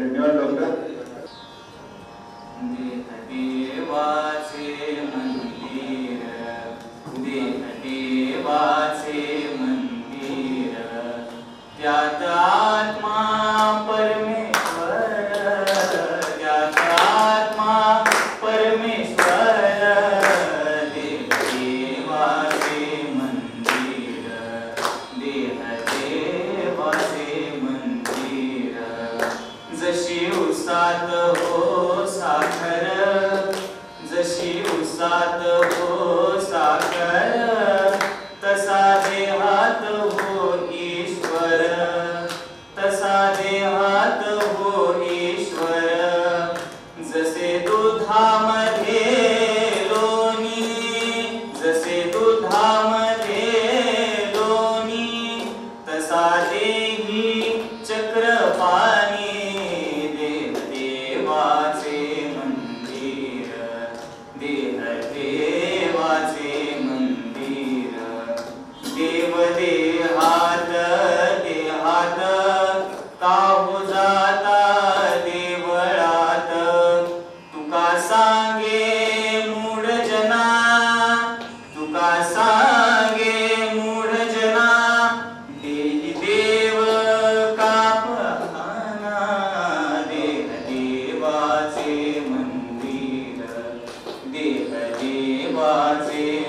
धन्यवाद डॉक्टर. देवाचे मंदिर, देवाचे मंदिर, त्यात आत्मा परमेश्वर, त्यात आत्मा परमेश्वर. देवाचे मंदिर, देवाचे मंदिर. जशी उसात हो साखर, जशी उसात हो साखर, तसा देहात हो ईश्वर, तसा देहात हो ईश्वर. जसे दुधामध्ये लोणी, जसे दुधामध्ये लोणी, तसा देही चक्रपाणी. देवाचे मंदिर, देवाचे मंदिर. देव देहात, देहात काहू जाता देवळात. तुका सांगे मूढ जना, तुका सांगे मूढ जना. देही देव कापहाना. देवाचे मंदिर, देवाचे